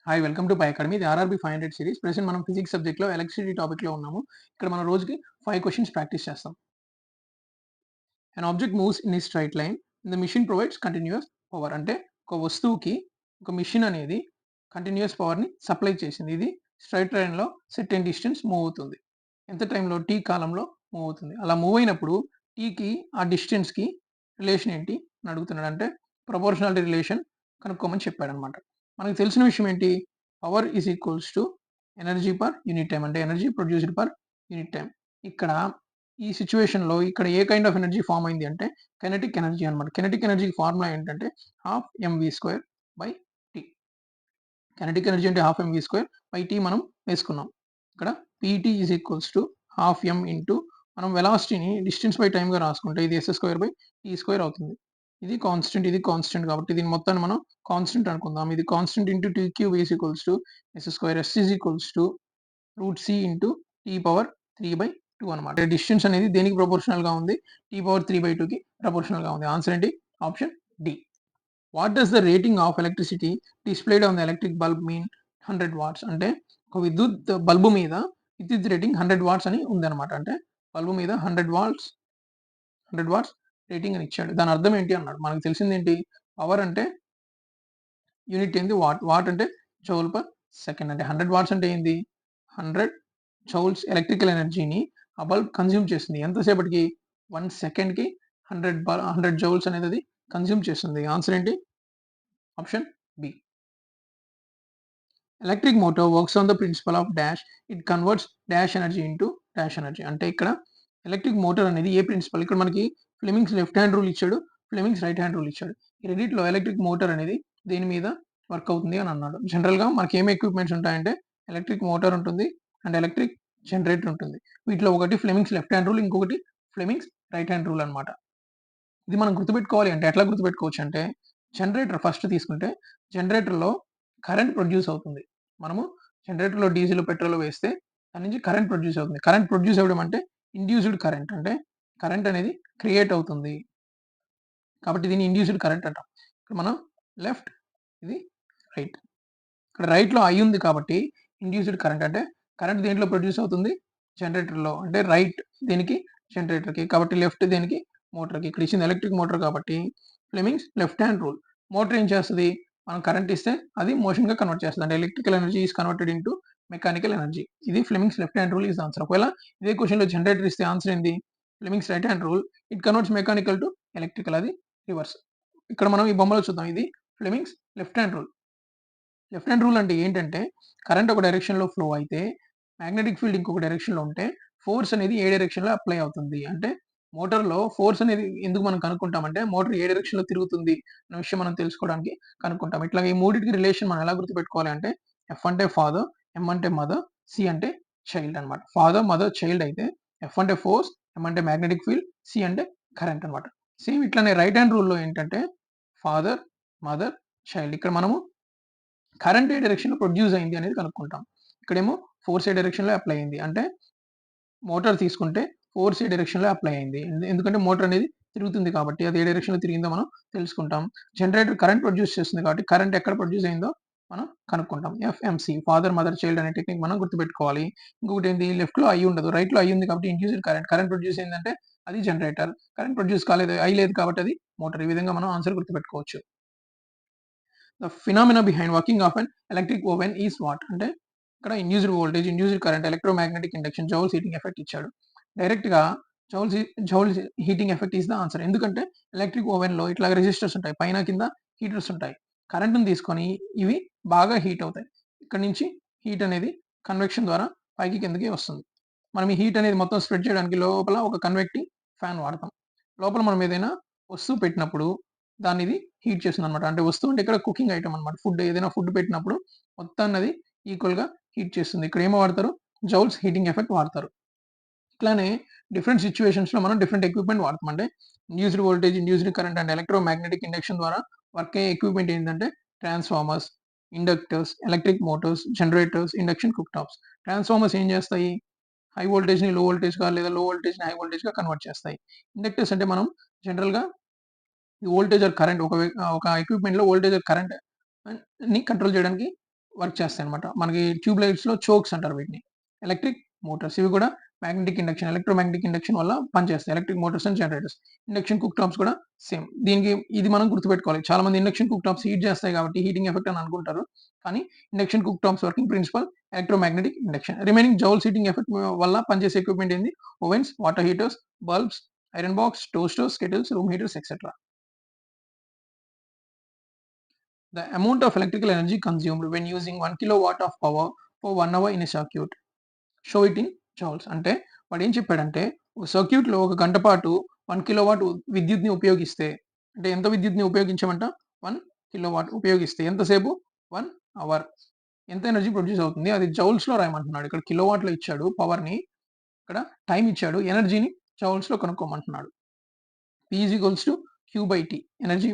Hi! Welcome to Pi Academy. ఇది RRB 500 series. Present మనం physics సబ్జెక్ట్‌లో ఎలక్ట్రిసిటీ టాపిక్‌లో ఉన్నాము. ఇక్కడ మనం రోజుకి 5 క్వెషన్స్ ప్రాక్టీస్ చేస్తాం. An object moves in a straight line. The machine provides continuous power. అంటే ఒక వస్తువుకి ఒక మెషిన్ అనేది కంటిన్యూయస్ పవర్‌ని సప్లై చేసింది. ఇది స్ట్రెయిట్ లైన్‌లో సర్టెన్ డిస్టెన్స్ మూవ్ అవుతుంది. ఎంత టైంలో? టీ కాలంలో మూవ్ అవుతుంది. అలా మూవ్ అయినప్పుడు టీకి ఆ డిస్టెన్స్‌కి రిలేషన్ ఏంటి అని అడుగుతున్నాడు. అంటే ప్రపోర్షనాలిటీ రిలేషన్ కనుక్కోమని చెప్పాడన్నమాట. మనకు తెలిసిన విషయం ఏంటి? Power is equals to energy per unit time. అంటే energy produced per unit time. ఇక్కడ ఈ సిట్యుయేషన్‌లో ఇక్కడ ఏ కైండ్ ఆఫ్ ఎనర్జీ ఫార్మ్ అయింది అంటే కైనెటిక్ ఎనర్జీ అన్నమాట. కైనెటిక్ ఎనర్జీకి ఫార్ములా ఏంటంటే half m v square by t. Kinetic energy అంటే half m v square by t మనం వేసుకున్నాం. ఇక్కడ p t is equals to half m into మనం వెలాసిటీని డిస్టెన్స్ బై టైమ్‌గా రాసుకుంటే ఇది s square by tea square అవుతుంది. ఇది కాన్స్టెంట్, ఇది కాన్స్టెంట్ కాబట్టి దీని మొత్తాన్ని మనం కాన్స్టెంట్ అనుకుందాం. ఇది constant into T cube is equals to S square. S is equals to root C into T power 3/2 అనమాట. డిస్టెన్స్ అనేది దేనికి ప్రపోర్షనల్‌గా ఉంది? టీ పవర్ 3/2కి ప్రపోర్షనల్‌గా ఉంది. ఆన్సర్ ఏంటి? Option D. What does the rating of electricity displayed on the electric bulb mean 100 watts. అంటే ఒక విద్యుత్ bulb మీద విద్యుత్ రేటింగ్ 100 వాట్స్ అని ఉందన్నమాట. అంటే బల్బు మీద 100 వాట్స్ రేటింగ్ అని ఇచ్చాడు. దాని అర్థం ఏంటి అన్నాడు. మనకు తెలిసిందేంటి? పవర్ అంటే యూనిట్ ఏంది? వాట్. వాట్ అంటే జౌల్ పర్ సెకండ్. అంటే 100 వాట్స్ అంటే ఏంది? 100 జౌల్స్ ఎలక్ట్రికల్ ఎనర్జీని ఆ బల్బ్ కన్జ్యూమ్ చేస్తుంది. ఎంతసేపటికి? 1 సెకండ్‌కి 100 జౌల్స్ అనేది అది కన్జ్యూమ్ చేస్తుంది. ఆన్సర్ ఏంటి? Option B. Electric motor works on the principle of dash. It converts dash energy into dash energy. అంటే ఇక్కడ ఎలక్ట్రిక్ మోటార్ అనేది ఏ ప్రిన్సిపల్? ఇక్కడ మనకి ఫ్లెమింగ్స్ లెఫ్ట్ హ్యాండ్ రూల్ ఇచ్చాడు. ఫ్లెమింగ్స్ రైట్ హ్యాండ్ రూల్ ఇచ్చాడు. ఈ రెండిట్లో ఎలక్ట్రిక్ మోటార్ అనేది దేని మీద వర్క్ అవుతుంది అని అన్నాడు. జనరల్‌గా మనకి ఏం ఎక్విప్‌మెంట్స్ ఉంటాయంటే ఎలక్ట్రిక్ మోటార్ ఉంటుంది అండ్ ఎలక్ట్రిక్ జనరేటర్ ఉంటుంది. వీటిలో ఒకటి ఫ్లెమింగ్స్ లెఫ్ట్ హ్యాండ్ రూల్, ఇంకొకటి ఫ్లెమింగ్స్ రైట్ హ్యాండ్ రూల్ అన్నమాట. ఇది మనం గుర్తుపెట్టుకోవాలి అంటే ఎట్లా గుర్తుపెట్టుకోవచ్చు అంటే జనరేటర్ ఫస్ట్ తీసుకుంటే జనరేటర్‌లో కరెంట్ ప్రొడ్యూస్ అవుతుంది. మనము జనరేటర్‌లో డీజిల్, పెట్రోల్ వేస్తే దాని నుంచి కరెంట్ ప్రొడ్యూస్ అవుతుంది. కరెంట్ ప్రొడ్యూస్ అవ్వడం అంటే ఇండ్యూస్డ్ కరెంట్. అంటే కరెంట్ అనేది క్రియేట్ అవుతుంది. కాబట్టి దీన్ని ఇండ్యూస్డ్ కరెంట్ అంటాం. ఇక్కడ మనం లెఫ్ట్, ఇది రైట్. ఇక్కడ రైట్‌లో ఐ ఉంది కాబట్టి ఇండ్యూస్డ్ కరెంట్ అంటే కరెంట్ దేంట్లో ప్రొడ్యూస్ అవుతుంది? జనరేటర్‌లో. అంటే రైట్ దేనికి? జనరేటర్‌కి. కాబట్టి లెఫ్ట్ దేనికి? మోటార్‌కి. ఇక్కడ ఇచ్చింది ఎలక్ట్రిక్ మోటార్ కాబట్టి Fleming's left hand rule. Motor ఏం చేస్తది? మనం కరెంట్ ఇస్తే అది మోషన్‌గా కన్వర్ట్ చేస్తది. అంటే electrical energy is converted into mechanical energy. ఇది Fleming's left hand rule is the answer. ఒకవేళ ఇదే క్వెషన్‌లో జనరేటర్ ఇస్తే ఆన్సర్ ఏంది? Fleming's right hand rule. It converts mechanical to electrical. అది రివర్స్. ఇక్కడ మనం ఈ బొమ్మలో చూద్దాం. ఇది Fleming's left hand rule. Left hand rule అంటే ఏంటంటే, కరెంట్ ఒక డైరెక్షన్‌లో ఫ్లో అయితే, మాగ్నెటిక్ ఫీల్డ్ ఇంకొక డైరెక్షన్‌లో ఉంటే, ఫోర్స్ అనేది ఏ డైరెక్షన్‌లో అప్లై అవుతుంది. అంటే మోటార్‌లో ఫోర్స్ అనేది ఎందుకు మనం కనుక్కుంటామంటే, మోటార్ ఏ డైరెక్షన్‌లో తిరుగుతుంది అన్న విషయం మనం తెలుసుకోవడానికి కనుక్కుంటాం. ఇట్లాగ ఈ మూడిటికి రిలేషన్ మనం ఎలా గుర్తుపెట్టుకోవాలి అంటే, ఎఫ్ అంటే ఫాదర్, ఎం అంటే మదర్, సి అంటే చైల్డ్ అన్నమాట. ఫాదర్, మదర్, చైల్డ్ అయితే, ఎఫ్ అంటే ఫోర్స్, ఎం అంటే మాగ్నెటిక్ ఫీల్డ్, సి అంటే కరెంట్ అన్నమాట. సేమ్ ఇట్లనే రైట్ హ్యాండ్ రూల్‌లో ఏంటంటే, ఫాదర్, మదర్, చైల్డ్. ఇక్కడ మనము కరెంట్ ఏ డైరెక్షన్‌లో ప్రొడ్యూస్ అయింది అనేది కనుక్కుంటాం. ఇక్కడేమో ఫోర్స్ ఏ డైరెక్షన్‌లో అప్లై అయింది. అంటే మోటార్ తీసుకుంటే ఫోర్స్ ఏ డైరెక్షన్‌లో అప్లై అయింది. ఎందుకంటే మోటార్ అనేది తిరుగుతుంది కాబట్టి అది ఏ డైరెక్షన్‌లో తిరిగిందో మనం తెలుసుకుంటాం. జనరేటర్ కరెంట్ ప్రొడ్యూస్ చేస్తుంది కాబట్టి కరెంట్ ఎక్కడ ప్రొడ్యూస్ అయిందో మనం కనుక్కుంటాం. ఎఫ్ఎంసీ ఫాదర్, మదర్, చైల్డ్ అనే టెక్నిక్ మనం గుర్తుపెట్టుకోవాలి. ఇంకొకటేంటి లెఫ్ట్‌లో ఐ ఉండదు. రైట్‌లో ఐ ఉంది కాబట్టి ఇండ్యూస్డ్ కరెంట్. కరెంట్ ప్రొడ్యూస్ అయిందంటే అది జనరేటర్. కరెంట్ ప్రొడ్యూస్ కాలేదు. ఐ లేదు కాబట్టి అది మోటార్. ఈ విధంగా మనం ఆన్సర్ గుర్తుపెట్టుకోవచ్చు. The phenomena behind working of an electric oven is what? అంటే ఇక్కడ induced voltage, induced current, electromagnetic induction, Joule's heating effect ఇచ్చాడు. డైరెక్ట్‌గా Joule's heating effect is the answer. ఎందుకంటే ఎలక్ట్రిక్ ఓవెన్‌లో ఇట్లా రెసిస్టర్స్ ఉంటాయి. పైన కింద హీటర్స్ ఉంటాయి. కరెంట్‌ని తీసుకొని ఇవి బాగా హీట్ అవుతాయి. ఇక్కడి నుంచి హీట్ అనేది కన్వెక్షన్ ద్వారా పైకి కిందకి వస్తుంది. మనం ఈ హీట్ అనేది మొత్తం స్ప్రెడ్ చేయడానికి లోపల ఒక కన్వెక్టింగ్ ఫ్యాన్ వాడతాం. లోపల మనం ఏదైనా వస్తువు పెట్టినప్పుడు దాన్నిది హీట్ చేస్తుందనమాట. అంటే వస్తువు అంటే ఇక్కడ కుకింగ్ ఐటెమ్ అనమాట. ఫుడ్ ఏదైనా ఫుడ్ పెట్టినప్పుడు మొత్తాన్నది ఈక్వల్‌గా హీట్ చేస్తుంది. ఇక్కడ ఏమి వాడతారు? జౌల్స్ హీటింగ్ ఎఫెక్ట్ వాడతారు. ఇట్లానే డిఫరెంట్ సిట్యుయేషన్స్‌లో మనం డిఫరెంట్ ఎక్విప్‌మెంట్ వాడతాం. అంటే induced voltage, induced current and electromagnetic induction ద్వారా వర్క్ అయ్యే ఎక్విప్‌మెంట్ ఏంటంటే transformers, inductors, electric Motors, generators, induction cook tops. Transformers ఏం చేస్తాయి? హై వోల్టేజ్‌ని లో వోల్టేజ్‌గా లేదా లో వోల్టేజ్‌ని హై వోల్టేజ్‌గా కన్వర్ట్ చేస్తాయి. ఇండక్టర్స్ అంటే మనం జనరల్‌గా ఈ వోల్టేజ్ ఆర్ కరెంట్ ఒక ఎక్విప్‌మెంట్‌లో వోల్టేజ్ ఆర్ కరెంట్ ని కంట్రోల్ చేయడానికి వర్క్ చేస్తాయన్నమాట. మనకి ట్యూబ్ లైట్స్‌లో చోక్స్ అంటారు వీటిని. ఎలక్ట్రిక్ మోటార్స్ ఇవి కూడా మ్యాగ్నెటిక్ ఇండక్షన్, ఎలక్ట్రోమాగ్నెటిక్ ఇండక్షన్ వల్ల పనిచేస్తాయి. Electric Motors and generators. Induction cook tops కూడా సేమ్. దీనికి ఇది మనం గుర్తుపెట్టుకోవాలి. చాలామంది ఇండక్షన్ కుక్ టాప్స్ హీట్ చేస్తాయి కాబట్టి హీటింగ్ ఎఫెక్ట్ అని అనుకుంటారు. కానీ induction cook tops working principle electromagnetic induction. Remaining joules heating effect వల్ల పనిచేసే ఎక్విప్‌మెంట్ ఏంది? Ovens, water heaters, bulbs, iron box, toasters, kettles, room heaters etcetera. The amount of electrical energy consumed when using 1 kilowatt of power for 1 hour in a circuit. Show it in joules. అంటే వాడేం చెప్పాడంటే, ఒక సర్క్యూట్‌లో ఒక గంట పాటు 1 kilowatt విద్యుత్‌ని ఉపయోగిస్తే, అంటే ఎంత విద్యుత్‌ని ఉపయోగించామంట? 1 కిలోవాట్ ఉపయోగిస్తే ఎంతసేపు? 1 అవర్. ఎంత ఎనర్జీ ప్రొడ్యూస్ అవుతుంది? అది జౌల్స్‌లో రాయమంటున్నాడు. ఇక్కడ కిలోవాట్‌లో ఇచ్చాడు పవర్‌ని. ఇక్కడ టైమ్ ఇచ్చాడు. ఎనర్జీని జౌల్స్‌లో కనుక్కోమంటున్నాడు. P is equals to Q by T. Energy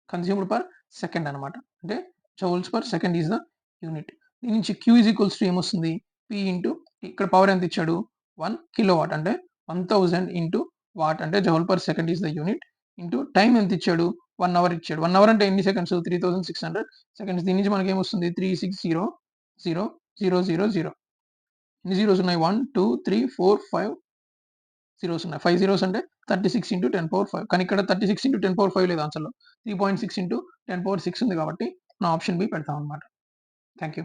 consumed per second అనమాట. అంటే joules per second is the unit. దీని నుంచి క్యూ ఈజ్ ఈక్వల్స్ టు ఏమొస్తుంది? P into T. ఇక్కడ పవర్ ఎంత ఇచ్చాడు? 1 కిలోవాట్ అంటే 1000 ఇంటూ వాట్ అంటే joule per second is the unit. Into time ఎంత ఇచ్చాడు? 1 అవర్ ఇచ్చాడు. 1 అవర్ అంటే ఎన్ని సెకండ్స్? 3600 సెకండ్స్. దీని నుంచి మనకేమొస్తుంది? 3600,000. ఎన్ని జీరోస్ ఉన్నాయి? 1, 2, 3, 4, 5 జీరోస్ ఉన్నాయి. 5 జీరోస్ అంటే 36 ఇంటూ 10^5. కానీ ఇక్కడ 36 ఇంటూ 10^5 లేదు ఆన్సర్‌లో. 3.6 ఇంటూ 10^6 ఉంది కాబట్టి మనం ఆప్షన్ బి పెడతాం అన్నమాట. Thank you.